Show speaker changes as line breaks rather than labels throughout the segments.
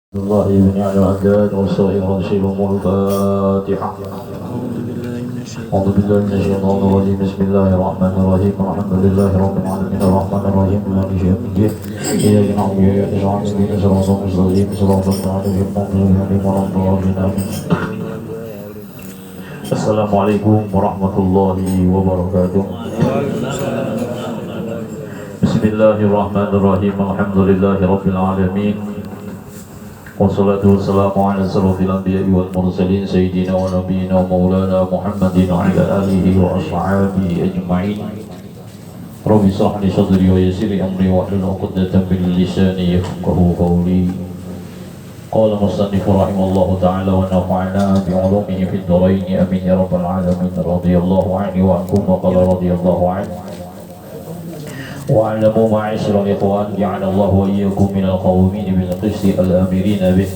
الله بن علي العداد والصائر رسولهم الفاتحة. أعوذ بالله من الشيطان الرجيم. بسم الله الرحمن الرحيم. الحمد لله رب العالمين الرحمن الرحيم مالك يوم الدين. إياك نعبد وإياك نستعين اهدنا الصراط المستقيم صراط الذين أنعمت عليهم غير المغضوب عليهم. السلام عليكم ورحمة الله وبركاته. بسم الله الرحمن الرحيم. الحمد لله رب العالمين. Wassalatu wassalamu ala asyrafil anbiya'i wal mursalin sayyidina wa nabiyyina wa maulana Muhammadin wa ala alihi wa ashabihi ajma'in. Rabbi shrah li sadri wa yassir li amri wa hlul 'uqdatam min lisani yafqahu qawli. Qala musannif rahimallahu ta'ala wa nafa'ana bi 'ulumihi fid dharain amin ya rabbal alamin. Radhiyallahu anhu wa ankum wa qala radhiyallahu anhu. واعلموا معاشر الاخوان جعل الله واياكم من القومين بالقسط الامرين به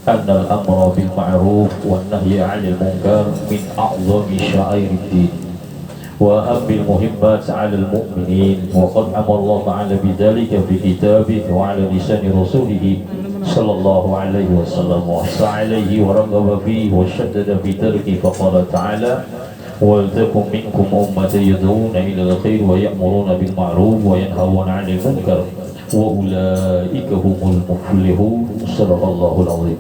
ان الامر بالمعروف والنهي عن المنكر من اعظم شعائر الدين واهم المهمات على المؤمنين وقد امر الله تعالى بذلك في كتابه وعلى لسان رسوله صلى الله عليه وسلم وصى عليه ورغب فيه وشدد في تركه فقال تعالى وَلْتَكُنْ مِنْكُمْ أُمَّةٌ يَدْعُونَ إِلَى الْخَيْرِ وَيَأْمُرُونَ بِالْمَعْرُوفِ وَيَنْهَوْنَ عَنِ الْمُنكَرِ وَأُولَئِكَ هُمُ الْمُفْلِحُونَ. Shadaqallahul Azim.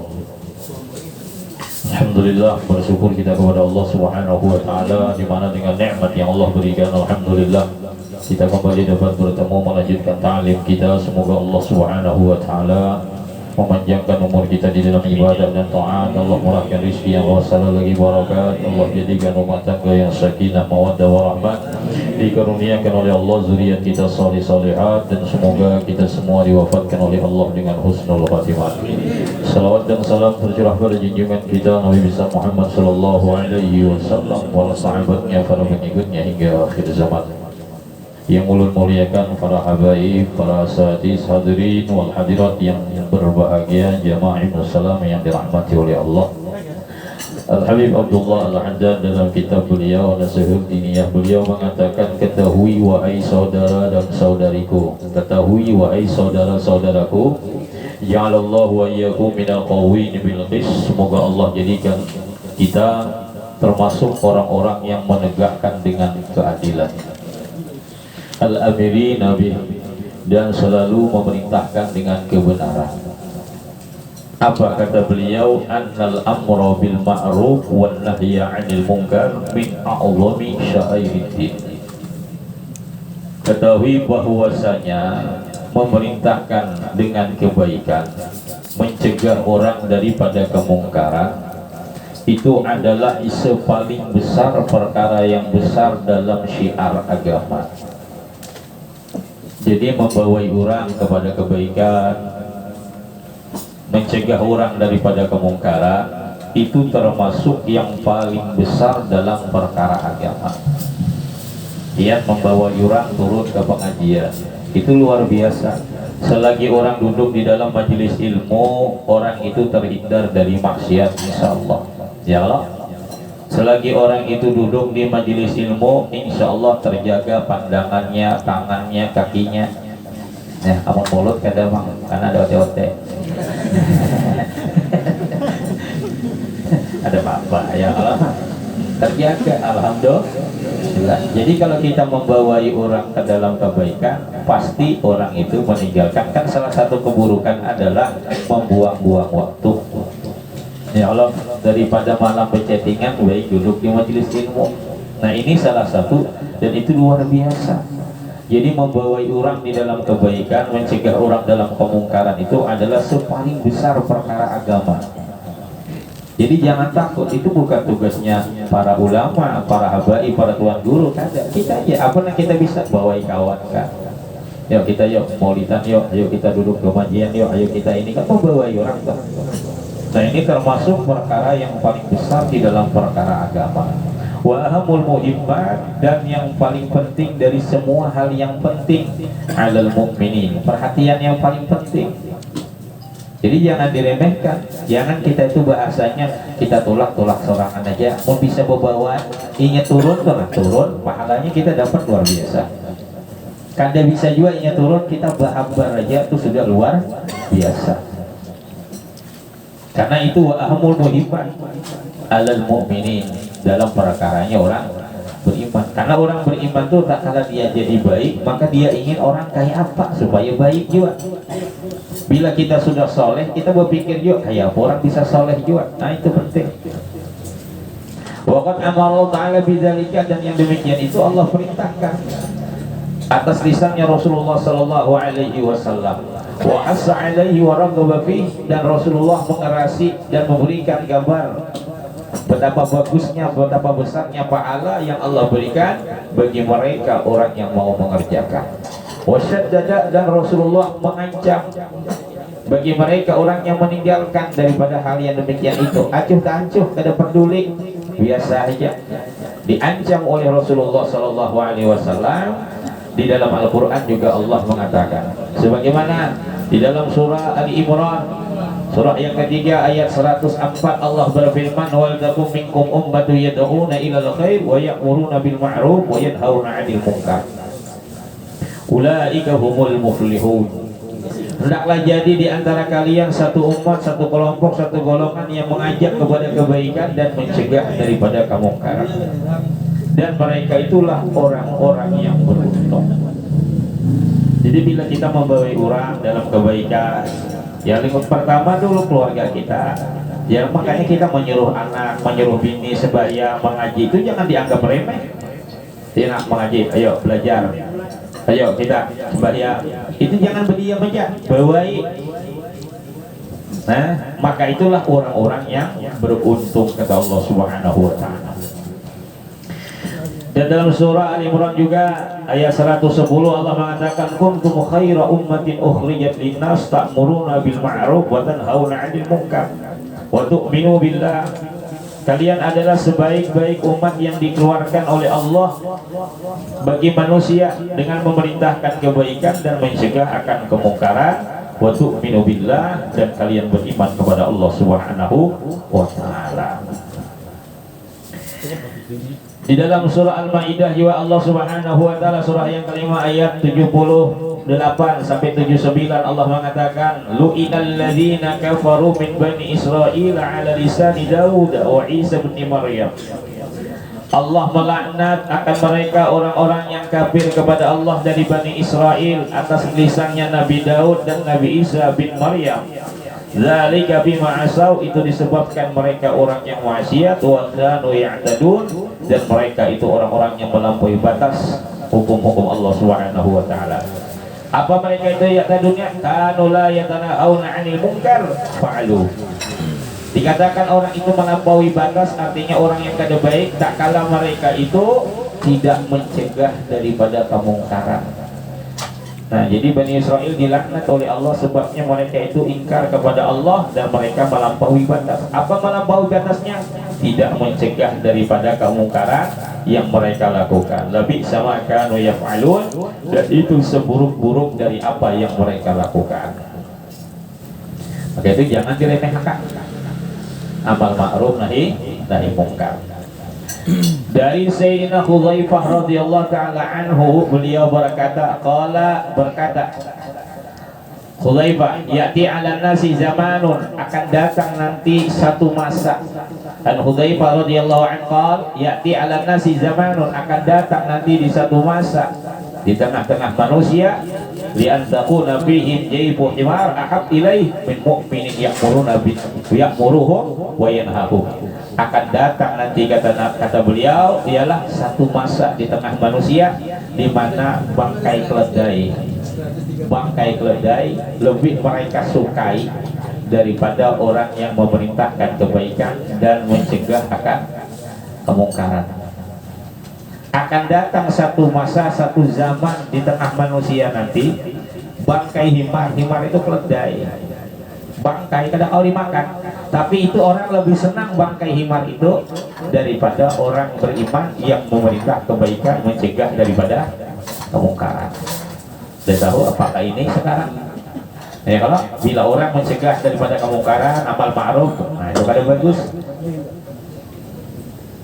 Alhamdulillah, bersyukur kita kepada Allah Subhanahu wa taala di mana dengan nikmat yang Allah berikan, alhamdulillah kita kembali dapat bertemu melanjutkan ta'lim kita. Semoga Allah Subhanahu wa taala memanjangkan umur kita di dalam ibadah dan taat. Allah murahkan rezeki yang wasal lagi barakat. Allah jadikan rumah tangga yang sakinah mawaddah warahmat, dikaruniakan oleh Allah zuriat kita salih salihat, dan semoga kita semua diwafatkan oleh Allah dengan husnul khatimah. Salawat dan salam tercurah pada junjungan kita Nabi besar Muhammad sallallahu alaihi wasallam, para sahabatnya, para pengikutnya hingga akhir zaman. Yang ulun muliakan para habaib, para asatidz, hadirin wal hadirat yang berbahagia, jamaah salam yang dirahmati oleh Allah. Al-Habib Abdullah Al-Haddad dalam kitab beliau Nasihat Diniyah, beliau mengatakan, ketahui wahai saudara dan saudariku, ketahui wahai saudara-saudaraku, ja'alallahu wa iyyakum minal qawwin bil qis. Semoga Allah jadikan kita termasuk orang-orang yang menegakkan dengan keadilan, al-amiri nabi, dan selalu memerintahkan dengan kebenaran. Apa kata beliau? Annal amra bil ma'ruf wan nahya 'anil munkar min a'zami sya'iriddin. Ketahui bahwasanya memerintahkan dengan kebaikan, mencegah orang daripada kemungkaran, itu adalah isu paling besar, perkara yang besar dalam syiar agama. Jadi membawai orang kepada kebaikan, mencegah orang daripada kemungkaran, itu termasuk yang paling besar dalam perkara agama. Dia membawa orang turun ke pengajian, itu luar biasa. Selagi orang duduk di dalam majelis ilmu, orang itu terhindar dari maksiat, insya Allah. Ya Allah. Selagi orang itu duduk di majelis ilmu, insya Allah terjaga pandangannya, tangannya, kakinya. Nah, amun mulut kada mang, karena ada ote-ote. Ada apa-apa, ya Allah. Terjaga, alhamdulillah. Jadi kalau kita membawai orang ke dalam kebaikan, pasti orang itu meninggalkan. Kan salah satu keburukan adalah membuang-buang waktu. Ya Allah, daripada malam berchattingan, baik duduk di majelis ilmu. Nah, ini salah satu, dan itu luar biasa. Jadi membawai orang di dalam kebaikan, mencegah orang dalam kemungkaran, itu adalah sepaling besar perkara agama. Jadi jangan takut, itu bukan tugasnya para ulama, para habaib, para tuan guru. Kada, kita aja, apa yang kita bisa bawai kawan kan. Yuk kita yuk maulidan, yuk ayo kita duduk ke majian, yuk ayo kita ini kan membawai orang kan. Nah, ini termasuk perkara yang paling besar di dalam perkara agama. Wa ahamul muhimmat, dan yang paling penting dari semua hal yang penting, alal mu'minin, perhatian yang paling penting. Jadi jangan diremehkan, jangan kita itu bahasanya kita tolak-tolak sorangan aja. Mau bisa bawa ingat turun, turun, pahalanya kita dapat luar biasa. Kada bisa juga ingat turun, kita bahabar aja itu sudah luar biasa. Karena itu wa ahmul muhibban alal mu'minin, dalam perkaranya orang beriman. Karena orang beriman tuh tak kala dia jadi baik, maka dia ingin orang kayak apa supaya baik juga. Bila kita sudah soleh, kita berpikir juga kayak orang bisa soleh juga. Nah itu penting. Waqad amara Allah Ta'ala bidzalika, dan yang demikian itu Allah perintahkan atas lisannya Rasulullah sallallahu alaihi wasallam. Wa asa alaihi wa raghaba fihi, dan Rasulullah mengerasi dan memberikan gambar betapa bagusnya, betapa besarnya pahala yang Allah berikan bagi mereka orang yang mau mengerjakan. Wasyaddada, dan Rasulullah mengancam bagi mereka orang yang meninggalkan daripada hal yang demikian itu. Acuh tak acuh, kada peduli, biasa aja. Diancam oleh Rasulullah sallallahu alaihi wasallam. Di dalam Al-Quran juga Allah mengatakan, sebagaimana di dalam surah Ali Imran surah yang ketiga ayat 104, Allah berfirman, wal takum minkum ummatun yad'una ilal khair wa ya'muruna bil ma'ruf wa yanhauna 'anil munkar ulaika humul muflihun. Hendaklah jadi di antara kalian satu umat, satu kelompok, satu golongan yang mengajak kepada kebaikan dan mencegah daripada kemungkaran, dan mereka itulah orang-orang yang beruntung. Jadi bila kita membawa orang dalam kebaikan, ya lingkup pertama dulu keluarga kita. Ya makanya kita menyuruh anak, menyuruh bini sebaya mengaji itu jangan dianggap remeh. Dia nak mengaji, ayo belajar, ayo kita sebaya, itu jangan berdiam aja, bawai. Nah, maka itulah orang-orang yang beruntung kata Allah Subhanahu wa Ta'ala. Dan dalam surah Ali Imran juga ayat 110 Allah mengatakan, kuntum khaira ummatin ukhrijat linnas ta'muruna bil ma'ruf wa tanhauna 'anil munkar wa tu'minu billah. Kalian adalah sebaik-baik umat yang dikeluarkan oleh Allah bagi manusia dengan memerintahkan kebaikan dan mencegah akan kemungkaran, wa tu'minu billah, dan kalian beriman kepada Allah Subhanahu wa Ta'ala. Di dalam surah Al-Maidah juga Allah Subhanahu wa Ta'ala surah yang kelima ayat 78 sampai 79 Allah mengatakan, lu'inal ladzina kafaru min bani Israil ala lisani Daud wa Isa bin Maryam. Allah melaknat akan mereka orang-orang yang kafir kepada Allah dari Bani Israel atas lisannya Nabi Daud dan Nabi Isa bin Maryam. Zalika bima asaw, itu disebabkan mereka orang yang maksiat, wa kanu ya'tadun, dan mereka itu orang-orang yang melampaui batas hukum-hukum Allah Subhanahu wa Ta'ala. Apa mereka itu ya'tadunnya? Kanu la yatanahawna 'anil munkar fa'alu. Dikatakan orang itu melampaui batas, artinya orang yang kada baik, tak kala mereka itu tidak mencegah daripada kemungkaran. Nah, jadi Bani Israel dilaknat oleh Allah sebabnya mereka itu ingkar kepada Allah dan mereka melampaui batas. Apa melampaui batasnya? Tidak mencegah daripada kemungkaran yang mereka lakukan. Lebih sama kanu yaf'alun, dan itu seburuk-buruk dari apa yang mereka lakukan. Maka itu jangan diremehkan. Amal ma'ruf nahi munkar. Dari Sayyidina Hudzaifah radhiyallahu ta'ala anhu, beliau berkata Hudzaifah, ya'ti 'ala nasi zamanun, akan datang nanti satu masa. Dan Hudzaifah radhiyallahu anhu, ya'ti 'ala nasi zamanun, akan datang nanti di satu masa di tengah-tengah manusia, li'an takuna fihim jaybu himar ahab ilaih min mu'minin ya'muruhum wa yanhahum. Akan datang nanti kata beliau, ialah satu masa di tengah manusia di mana bangkai keledai lebih mereka sukai daripada orang yang memerintahkan kebaikan dan mencegah akan kemungkaran. Akan datang satu masa, satu zaman di tengah manusia nanti, bangkai himar itu keledai, bangkai kadang kau dimakan, tapi itu orang lebih senang bangkai himar itu daripada orang beriman yang memerintah kebaikan, mencegah daripada kemungkaran. Dan tahu apakah ini sekarang? Ya, kalau bila orang mencegah daripada kemungkaran, amal ma'ruf, nah itu kada bagus.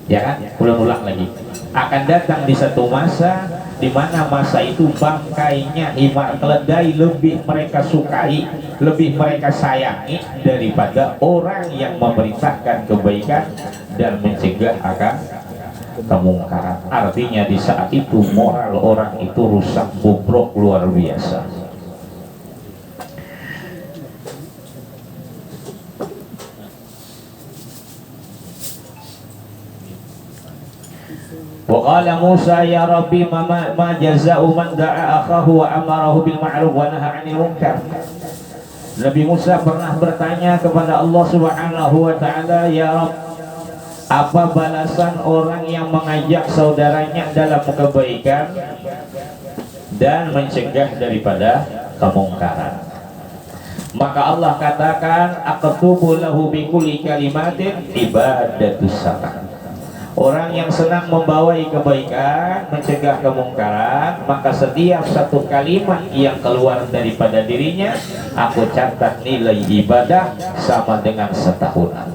Ya kan? Ulang-ulang lagi. Akan datang di satu masa di mana masa itu bangkainya himar keledai lebih mereka sukai, lebih mereka sayangi daripada orang yang memerintahkan kebaikan dan mencegah akan kemungkaran. Artinya di saat itu moral orang itu rusak bobrok luar biasa. Waqala Musa ya Rabbi ma jaza'u man da'a akhahu wa amarahu bil ma'ruf wa naha 'anil munkar. Nabi Musa pernah bertanya kepada Allah Subhanahu wa taala, ya Rabb, apa balasan orang yang mengajak saudaranya dalam kebaikan dan mencegah daripada kemungkaran? Maka Allah katakan, aqtubu lahu bi kulli kalimatin ibadatus salam. Orang yang senang membawai kebaikan, mencegah kemungkaran, maka setiap satu kalimat yang keluar daripada dirinya, aku catat nilai ibadah sama dengan setahunan.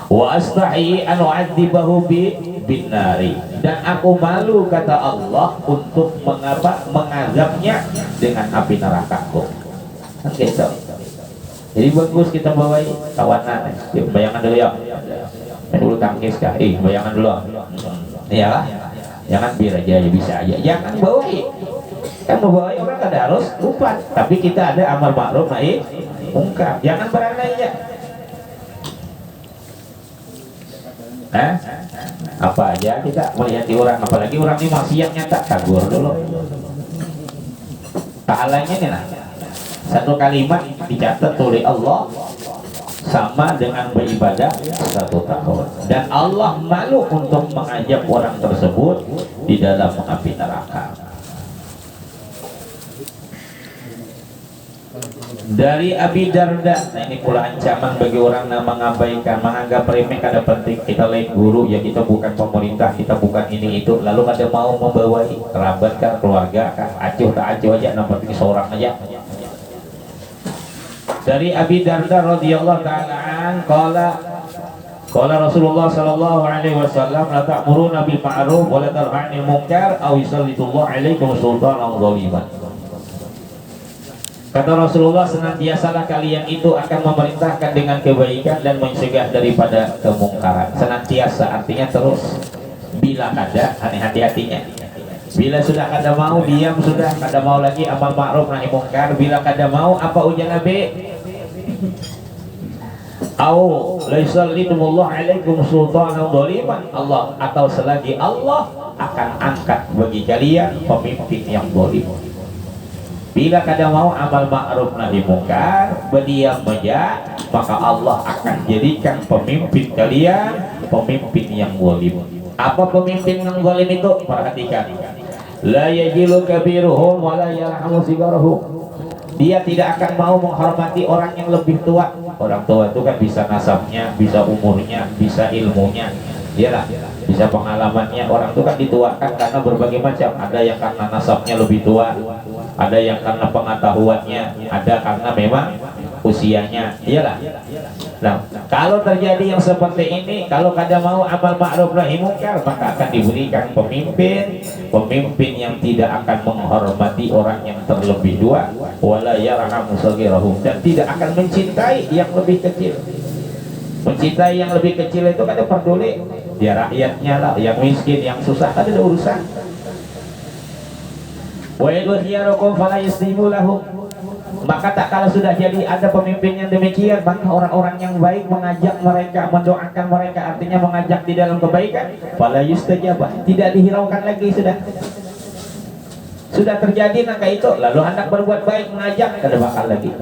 Wa astahi an u'adzibahu bin nari, dan aku malu kata Allah untuk mengazabnya dengan api neraka. Oke, so. Jadi bagus kita bawai kawanan. Yuk, bayangan dulu ya. Dulu tangkis kah? Bayangan dulu. Ya, jangan biar aja bisa aja. Jangan bawai. Kan membawai orang kada harus lupa. Tapi kita ada amal ma'ruf nahi munkar. Jangan beranai aja. Apa aja kita melihat di orang, apalagi orang ini maksiat nyata, kabur dulu. Pahalanya nih nah. Satu kalimat dicatat oleh Allah sama dengan beribadah 1 tahun, dan Allah malu untuk mengajak orang tersebut di dalam api neraka. Dari Abi Darda, nah ini pula ancaman bagi orang yang mengabaikan, menganggap remeh kada penting. Kita lain guru, ya kita bukan pemerintah, kita bukan ini itu, lalu kada mau membawai kerabat kah, keluarga kah, acuh tak acuh aja, nampak ini seorang aja. Dari Abi Darda radhiyallahu ta'ala an, qala Rasulullah sallallahu alaihi wasallam, la ta'muruna bil ma'ruf wa la tanhauna 'anil munkar aw yusallitullahu 'alaikum sultanan dhaliman. Kata Rasulullah, senantiasalah kalian itu akan memerintahkan dengan kebaikan dan mencegah daripada kemungkaran. Senantiasa artinya terus. Bila ada, hati-hatinya. Bila sudah kada mau, diam sudah, kada mau lagi amal ma'ruf nahi munkar. Bila kada mau, apa ujian Nabi? Au laisallitumullah alaikum sultanan dhaliman, Allah, atau selagi Allah akan angkat bagi kalian pemimpin yang zalim. Bila kada mau amal ma'ruf nahi munkar, berdiam saja, maka Allah akan jadikan pemimpin kalian pemimpin yang zalim. Apa pemimpin yang zalim itu? Perhatikan. La yajilu kabiruhum wa la yarhamu sigaruhum. Dia tidak akan mau menghormati orang yang lebih tua. Orang tua itu kan bisa nasabnya, bisa umurnya, bisa ilmunya, iyalah, bisa pengalamannya. Orang itu kan dituakan karena berbagai macam. Ada yang karena nasabnya lebih tua, ada yang karena pengetahuannya, ada karena memang usianya, iyalah. Nah, kalau terjadi yang seperti ini, kalau kada mau amal ma'ruf nahi munkar, maka akan diberikan pemimpin yang tidak akan menghormati orang yang terlebih tua, wala yarhamu saghirahum, dan tidak akan mencintai yang lebih kecil. Mencintai yang lebih kecil itu kada peduli dia rakyatnya lah, yang miskin, yang susah, kada ada urusan. Wa yadhiyarukum fala yaslimu lahum. Maka tak kalau sudah jadi ada pemimpin yang demikian, maka orang-orang yang baik mengajak mereka, mendoakan mereka, artinya mengajak di dalam kebaikan, fala yustajabah, tidak dihiraukan lagi. Sudah terjadi maka itu, lalu hendak berbuat baik, mengajak, kada bakal lagi,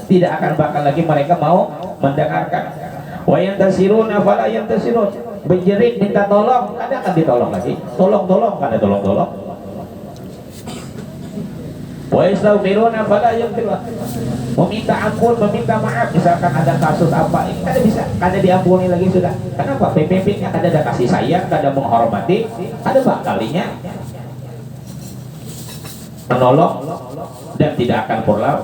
tidak akan bakal lagi mereka mau mendengarkan. Wa yantasiruna fala yantasirun, berjerit minta tolong, kada akan ditolong lagi. Tolong kada tolong. Wa yastaghfiruna fala yaghfirun, meminta ampun, meminta maaf, misalkan ada kasus apa, ini kada bisa, kada diampuni lagi sudah. Kenapa? Pemimpinnya kada ada kasih sayang, kada menghormati, ada bakalinya menolong dan tidak akan pula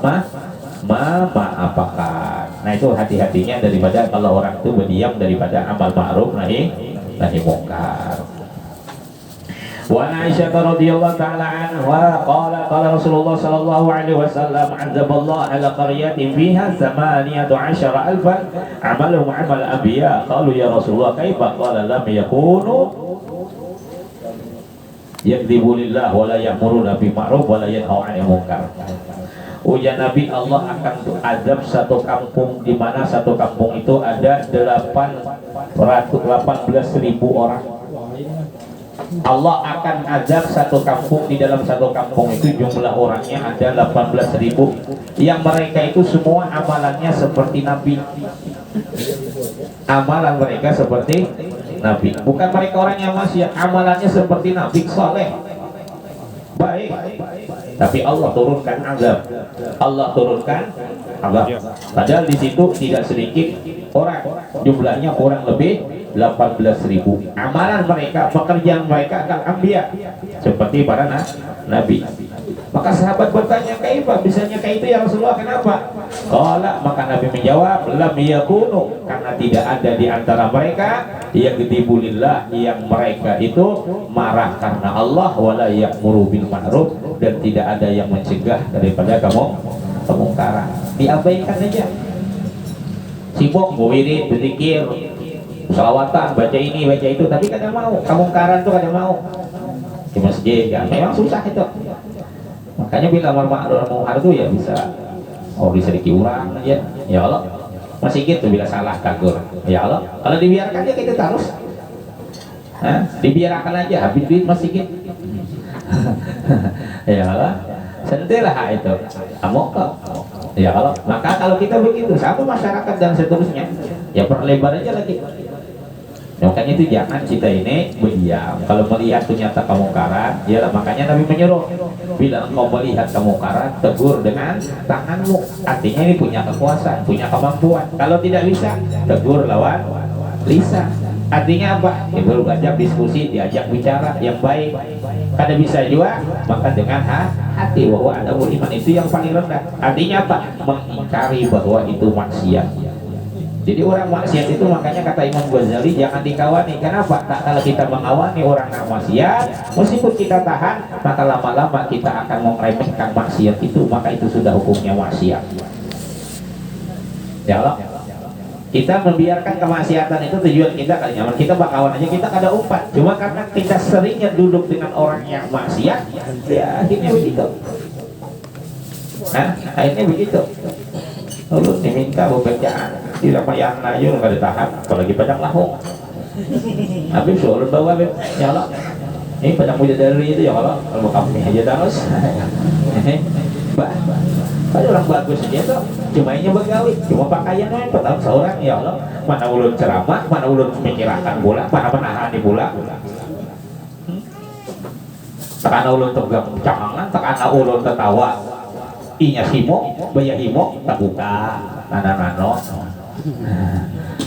memaafkan. Nah itu hati-hatinya daripada kalau orang itu berdiam daripada amal ma'ruf nahi munkar. Wa Aisyah radhiyallahu ta'ala anha qala Rasulullah sallallahu alaihi wasallam anzaballahu ala qaryatin fiha 18,000 amaluhum amal anbiya qalu ya Rasulullah kaifa qala lam yakunu yakdzibu lillah wa la ya'muruna bil ma'ruf wa la yanhauna 'anil munkar. Ujar Nabi, Allah akan azab satu kampung di mana satu kampung itu ada 18.000 orang. Allah akan azab satu kampung, di dalam satu kampung itu jumlah orangnya ada 18.000 yang mereka itu semua amalannya seperti Nabi. Amalan mereka seperti Nabi, bukan mereka orang yang maksiat, amalannya seperti Nabi soleh baik, tapi Allah turunkan azab. Allah turunkan azab. Padahal di situ tidak sedikit orang, jumlahnya kurang lebih 18.000. Amalan mereka, pekerjaan mereka akan ambil seperti para nabi. Maka sahabat bertanya, kaifa bisanya kayak itu ya Rasulullah, kenapa? Qala, maka Nabi menjawab, lam yakunu, karena tidak ada di antara mereka yakdzibulillah, yang mereka itu marah karena Allah, wala ya'muru bil ma'ruf, dan tidak ada yang mencegah daripada kemungkaran. Diabaikan aja. Sibuk wirid, berzikir, selawatan, baca ini, baca itu, tapi kadang mau kemungkaran tuh, kadang mau di masjid ya, memang susah itu. Makanya bila amar ma'ruf munkar itu ya bisa bisa dikurang aja. Ya Allah, masih gitu bila salah kagur. Ya Allah, kalau dibiarkan aja kita terus. Dibiarkan aja habis duit masih gitu. Ya Allah, sentilah itu. Kamu kok. Ya Allah, maka kalau kita begitu sama masyarakat dan seterusnya, ya perlebar aja lagi. Makanya itu jangan kita ini berdiam. Kalau melihat ternyata kemungkaran, ya makanya Nabi menyuruh, bila engkau melihat kemungkaran, tegur dengan tanganmu. Artinya ini punya kekuasaan, punya kemampuan. Kalau tidak bisa, tegur lawan lisan. Artinya apa? Ya baru diajak diskusi, diajak bicara yang baik. Kada bisa juga, maka dengan hati, bahwa ada iman itu yang paling rendah. Artinya apa? Mengingkari bahwa itu maksiat. Jadi orang maksiat itu, makanya kata Imam Ghazali, jangan dikawani. Kenapa? Tak, kalau kita mengawani orang yang maksiat, meskipun kita tahan, maka lama-lama kita akan meremehkan maksiat itu, maka itu sudah hukumnya maksiat. Ya Allah, kita membiarkan kemaksiatan itu tujuan kita kali nyaman, kita bakawan aja, kita kada umpat. Cuma karena kita seringnya duduk dengan orang yang maksiat, ya akhirnya begitu. Akhirnya begitu. Lalu diminta bacaan, tidak payah nayu nggak ditahan, apalagi padang lahung. Habis suruh bawa ya Allah, ini padang bidadari itu ya Allah, kalau kami aja terus. Ada orang bagus aja tuh, cuma ini begawi, cuma pakaiannya petang seorang ya Allah. Mana ulun ceramah, mana ulun memikirkan pula, mana menahan di pula. Tekana ulun tegang cangangan, tekana ulun tertawa. Inya simo, bayar himo, terbuka, nano.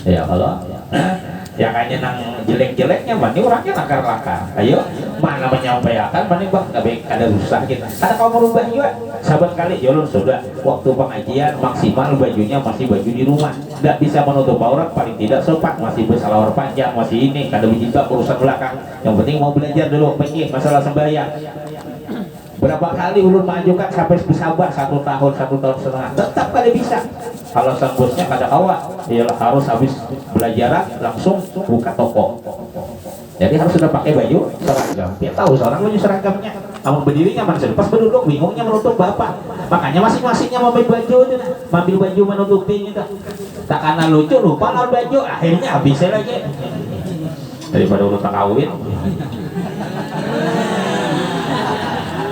Ya Allah, ya kayaknya nang jelek-jeleknya, mana orangnya nakar-nakar. Ayo, mana menyampaikan, mana bang, ada rusak kita. Ada kau merubah juga, sahabat kali, jolon sudah. Waktu pengajian maksimal bajunya masih baju di rumah, tidak bisa menutup aurat, paling tidak sopan, masih bersalawar panjang, masih ini, kada berjilbab urusan belakang. Yang penting mau belajar dulu, penting masalah sembahyang. Berapa kali ulun mengajukan sampai bersabar 1 tahun, 1 tahun setengah, tetap kada bisa. Kalau sang bosnya kada kawa, ialah harus habis belajar langsung buka toko. Jadi harus sudah pakai baju seragam. Dia tahu seorang baju seragamnya, namun berdiri nyaman, pas berduduk bingungnya menutup bapak. Makanya masing-masingnya mengambil baju, mengambil baju menutupi itu. Tak karena lucu lupa lawan baju, akhirnya habisnya lagi. Daripada ulun tak kawin.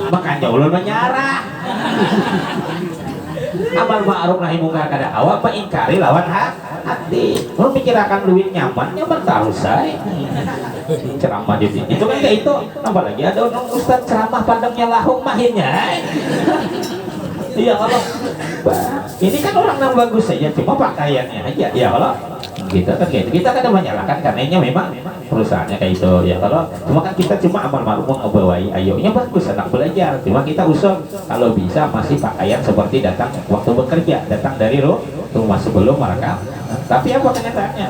Makanya ulun menyarah. Amal ma'ruf nahi mungkar kada awak, apa ingkari lawan hati. Ulun pikirakan duit nyaman terus saya. Ceramah di sini. Itu kan kayak itu. Apalagi ada orang ustaz ceramah pandangnya lahung mahinnya. Iya Allah. Ini kan orang yang bagus saja, cuma pakaiannya aja. Ya Allah. Kita kan kayak itu, kita kadang menyalahkan karenanya memang perusahaannya kayak itu ya. Kalau cuma kan kita cuma amal ma'ruf mengabawai, ayonya bagus anak belajar, cuma kita usul kalau bisa masih pakaian seperti datang waktu bekerja, datang dari rumah sebelum mereka. Tapi apa kenyataannya?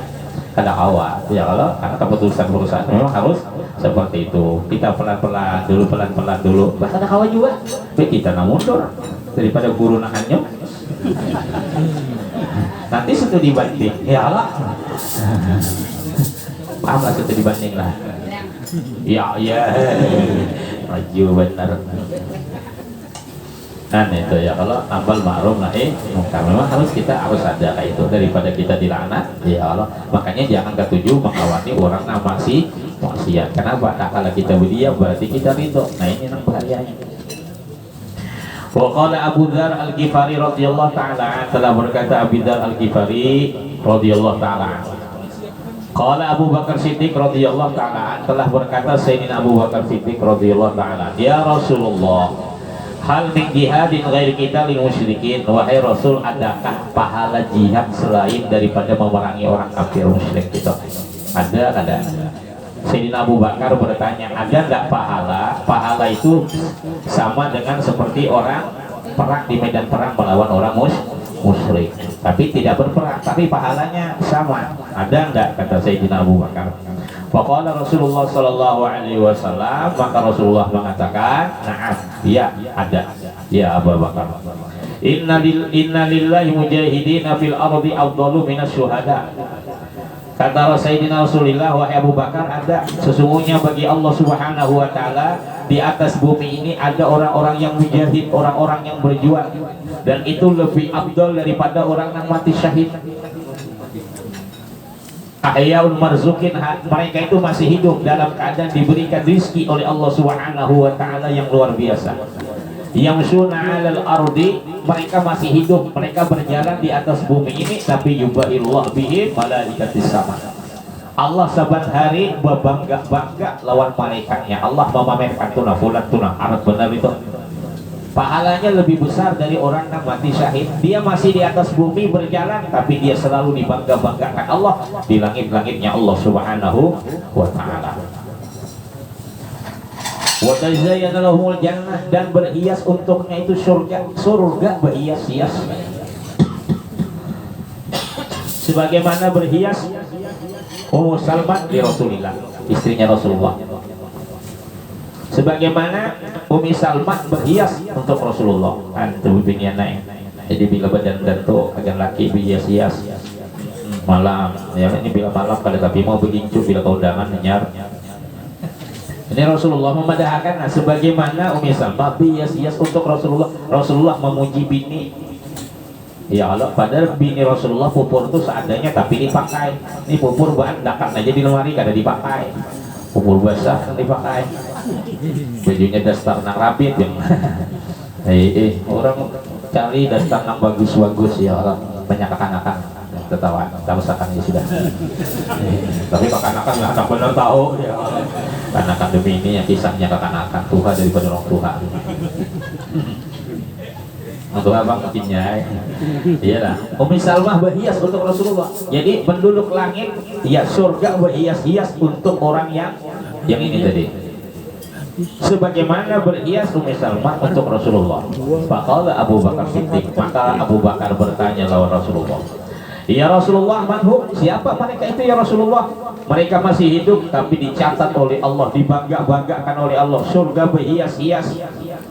ada awal ya, kalau karena keputusan perusahaan memang harus seperti itu. Kita pelan-pelan dulu, bahkan ada kawan juga kita mundur daripada guru hanyut nanti sudah dibanding ya Allah. Paham lah, sudah dibanding lah ya maju benar. Nah itu ya, kalau amal ma'ruf nahi munkar memang harus ada kayak itu daripada kita dilaknat ya Allah. Makanya jangan ketujuh mengawani orang yang masih maksiat. Kenapa? Nah, kalau kita berdiam berarti kita ridho. Nah ini yang bahayanya. Wa qala Abu Dzar Al-Ghifari radhiyallahu taala, telah berkata Abu Dzar Al-Ghifari radhiyallahu taala. Qala Abu Bakar Siddiq radhiyallahu taala, telah berkata Sayyidina Abu Bakar Siddiq radhiyallahu taala, ya Rasulullah, hal min jihadin ghairi kita lil musyrikin, wahai Rasul, adakah pahala jihad selain daripada memerangi orang kafir musyrik itu? Ada. Sayyidina Abu Bakar bertanya, ada enggak pahala? Pahala itu sama dengan seperti orang perang di medan perang melawan orang musyrik, tapi tidak berperang, tapi pahalanya sama. Ada enggak? Kata Sayyidina Abu Bakar. Faqala Rasulullah sallallahu alaihi wasallam, maka Rasulullah mengatakan, "Na'am, iya, ada." Ya Abu Bakar. Inna lillahi mujahidina fil ardi afdalu minas syuhada. Kata Sayyidina Rasulullah, wahai Abu Bakar, ada sesungguhnya bagi Allah Subhanahu wa taala di atas bumi ini ada orang-orang yang mujahid, orang-orang yang berjuang, dan itu lebih afdal daripada orang yang mati syahid. Ahyaun marzukin, mereka itu masih hidup dalam keadaan diberikan rizki oleh Allah Subhanahu wa taala yang luar biasa. Yamshuna 'alal ardi, mereka masih hidup, mereka berjalan di atas bumi ini, tapi yubaillah bihim malaikatis sama. Allah saban hari berbangga-bangga lawan malaikatnya. Allah memamerkan tunah fulan tunah, harus benar itu. Pahalanya lebih besar dari orang yang mati syahid. Dia masih di atas bumi berjalan, tapi dia selalu dibangga-banggakan Allah di langit-langitnya Allah Subhanahu wa taala. Wa tazayyana lahumul jannah, dan berhias untuknya itu surga berhias-hias. Sebagaimana berhias Ummu Salman di Rasulillah, istrinya Rasulullah. Sebagaimana Ummi Salman berhias untuk Rasulullah. Antu binian naik. Jadi bila badan ganto agar laki berhias-hias malam. Ya ini bila malam pada tapi mau begincu bila keundangan nyar. Ini Rasulullah memadahkan, nah, sebagaimana Ummi Salmah berhias-hias untuk Rasulullah. Rasulullah memuji bini. Ya Allah, padahal bini Rasulullah pupur itu seadanya tapi dipakai. Ini pupur bahan dakat aja di lemari kada dipakai. Pupur basah kan dipakai. Bajunya dasar nang rapid yang orang cari dasar nang bagus-bagus ya Allah, banyak akan-akan tertawa, tahu sakannya sudah. Tapi kakak-kakak nggak akan benar tahu ya. Karena demi ini yang kisahnya kakak-kakak Tuhan daripada orang Tuhan. Untuk abang kecilnya, iyalah. Ummi Salmah berhias untuk Rasulullah. Jadi penduduk langit, ya surga berhias-hias untuk orang yang ini tadi. Sebagaimana berhias Ummi Salmah untuk Rasulullah. Faqala Abu Bakar Siddiq, maka Abu Bakar bertanya lawan Rasulullah, ya Rasulullah, manhum, siapa mereka itu ya Rasulullah? Mereka masih hidup tapi dicatat oleh Allah, dibangga-banggakan oleh Allah, surga berhias-hias.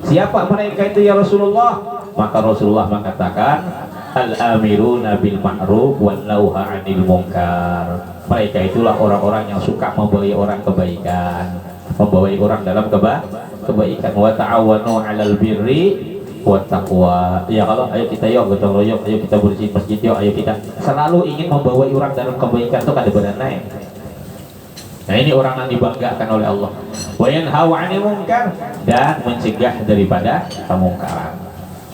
Siapa mereka itu ya Rasulullah? Maka Rasulullah mengatakan, al-amiruna bil ma'ruf wan nauha 'anil munkar. Mereka itulah orang-orang yang suka membawa orang kebaikan, membawa orang dalam kebaikan. Wa ta'awanu 'alal birri wa taqwa. Ya kalau ayo kita gotong royong, ayo kita bersih masjid, ayo kita selalu ingin membawa orang dalam kebaikan itu kada benar naik. Nah ini orang yang dibanggakan oleh Allah. Wa yanhau 'anil munkar, dan mencegah daripada kemungkaran.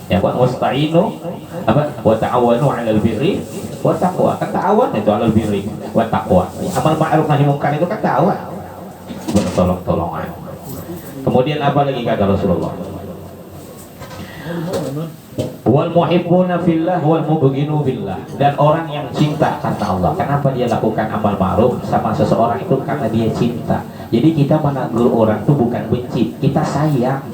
Ya kan, wasta'inu apa? Wa ta'awanu 'alal birri wa taqwa. Kan ta'awan itu 'alal birri wa taqwa. Amal ma'ruf nahi munkar itu kan ta'awan. Bertolong-tolongan. Kemudian apa lagi kata Rasulullah? Wal muhibbuna fillah wal mubghinu billah, dan orang yang cinta karena Allah. Kenapa dia lakukan amal ma'ruf sama seseorang itu? Karena dia cinta. Jadi kita menegur orang itu bukan benci, kita sayang.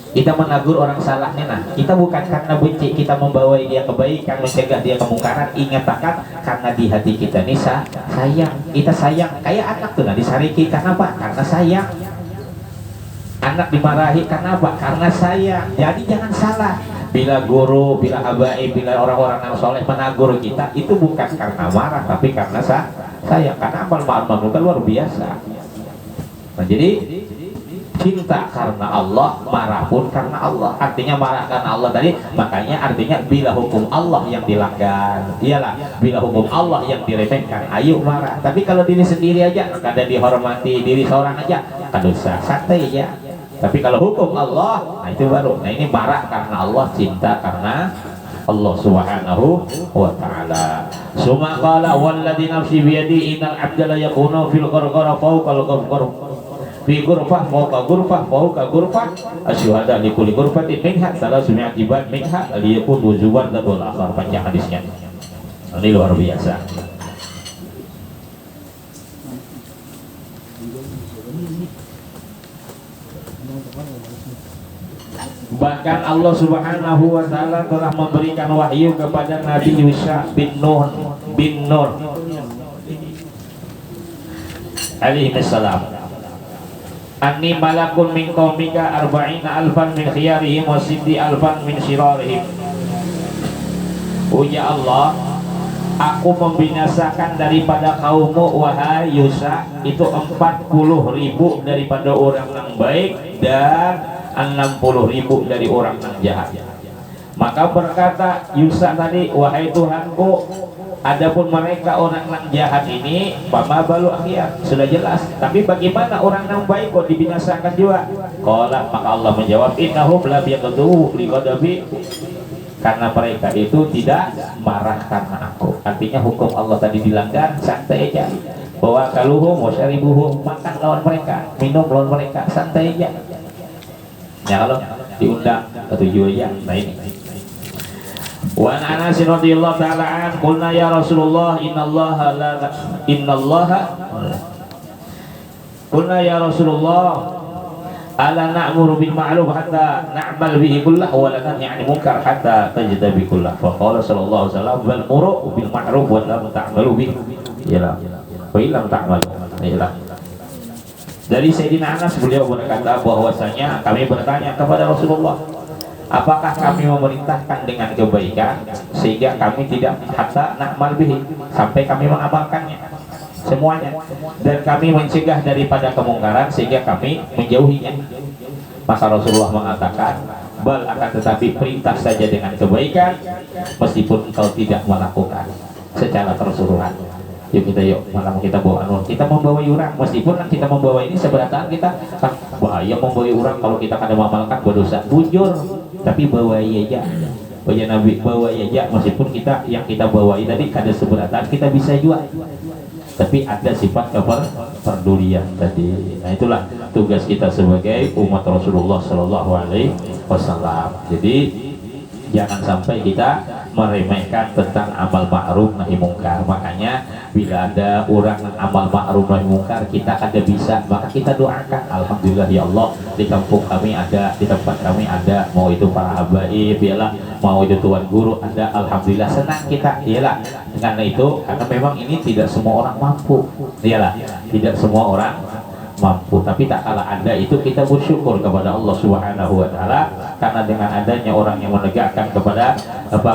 Kita menegur orang salahnya, nah kita bukan karena benci, kita membawa dia kebaikan, mencegah dia kemungkaran. Ingat akan karena di hati kita nih sayang, kita sayang kayak anak tuh, nah disariki karena apa? Karena sayang. Anak dimarahi karena apa? Karena sayang. Jadi jangan salah, bila guru, bila habaib, bila orang-orang yang soleh menegur kita, itu bukan karena marah, tapi karena sayang. Karena amal ma'ruf kan luar biasa. Nah jadi cinta karena Allah, marah pun karena Allah. Artinya marah karena Allah tadi, makanya artinya bila hukum Allah yang dilanggar, iyalah bila hukum Allah yang diremehkan, ayo marah. Tapi kalau diri sendiri aja, kada dihormati, diri seorang aja, kan dosa, santai aja. Tapi kalau hukum Allah, nah itu baru. Nah ini marah karena Allah, cinta karena Allah Subhanahu wa ta'ala. Suma qala walladzi nafsi biyadi innal abda la yakunu fil qarqara fawqal qarqar fi ghurfah fawqa ghurfah fawqa ghurfah asyhadu li kulli ghurfatin minha salasuna ibad minha liyakun wujuban dzul akhar. Panjang hadisnya. Ini luar biasa. Bahkan Allah Subhanahu wa ta'ala telah memberikan wahyu kepada Nabi Yusha bin Nun alaihi salam. Anni malakun min qaumika arba'ina alfan min khiyarihim wa siddi alfan min syirarihim. Oh ya Allah, aku membinasakan daripada kaummu wahai Yusha itu 40.000 daripada orang yang baik dan 60.000 dari orang yang jahat. Maka berkata Yusha tadi, wahai Tuhanku, adapun mereka orang yang jahat ini, fama balu akhir, sudah jelas. Tapi bagaimana orang yang baik kok dibinasakan juga? Qala, maka Allah menjawab, innahum lam yaqdu li ghadabi, karena mereka itu tidak marah karena aku. Artinya hukum Allah tadi dilanggar, santai aja. Bahwa kaluhum wa syaribuhum, makan lawan mereka, minum lawan mereka, santai aja. Ya kalau diundang ketujuh aja. Nah ini. Wa Anas radhiyallahu ta'ala an qulna ya Rasulullah innallaha qulna ya Rasulullah ala na'muru bil ma'ruf hatta na'mal bihi kullah wa la nanhi 'anil munkar hatta tajtabi kullah. Fa qala sallallahu alaihi wasallam bal muru bil ma'ruf wa la ta'malu bihi. Yalah. Wa illam ta'malu. Yalah. Dari Sayyidina Anas, beliau berkata bahwasanya kami bertanya kepada Rasulullah, apakah kami memerintahkan dengan kebaikan sehingga kami tidak hatta na'mal bihi, sampai kami mengamalkannya semuanya, dan kami mencegah daripada kemungkaran sehingga kami menjauhinya. Maka Rasulullah mengatakan, bal akan tetapi perintah saja dengan kebaikan meskipun engkau tidak melakukan secara tersuruhan. Yuk malam kita bawa kita membawa orang, meskipun kita membawa ini seberatan kita kan bahaya membawa orang kalau kita kada mengamalkan berdosa, bujur, tapi bawa aja. Bawa Nabi bawa aja, meskipun kita yang kita bawa tadi kada seberatan, kita bisa juga. Tapi ada sifat kepedulian tadi. Nah itulah tugas kita sebagai umat Rasulullah Shallallahu Alaihi Wasallam. Jadi jangan sampai kita meremehkan tentang amal ma'ruf nahi mungkar. Makanya bila ada orang amal ma'ruf nahi mungkar kita kada bisa, maka kita doakan, alhamdulillah ya Allah, di kampung kami ada, di tempat kami ada, mau itu para habaib yalah, mau itu tuan guru ada, alhamdulillah senang kita yalah. Karena itu, karena memang ini tidak semua orang mampu yalah, tidak semua orang mampu, tapi tak kalah ada itu kita bersyukur kepada Allah Subhanahu wa ta'ala, karena dengan adanya orang yang menegakkan kepada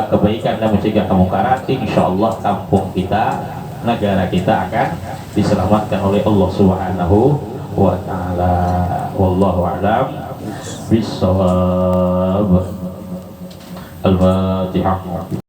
kebaikan dan mencegah kemungkaran, insyaallah kampung kita, negara kita akan diselamatkan oleh Allah Subhanahu wa ta'ala. Wallahu a'lam bissawab. Al-Fatihah.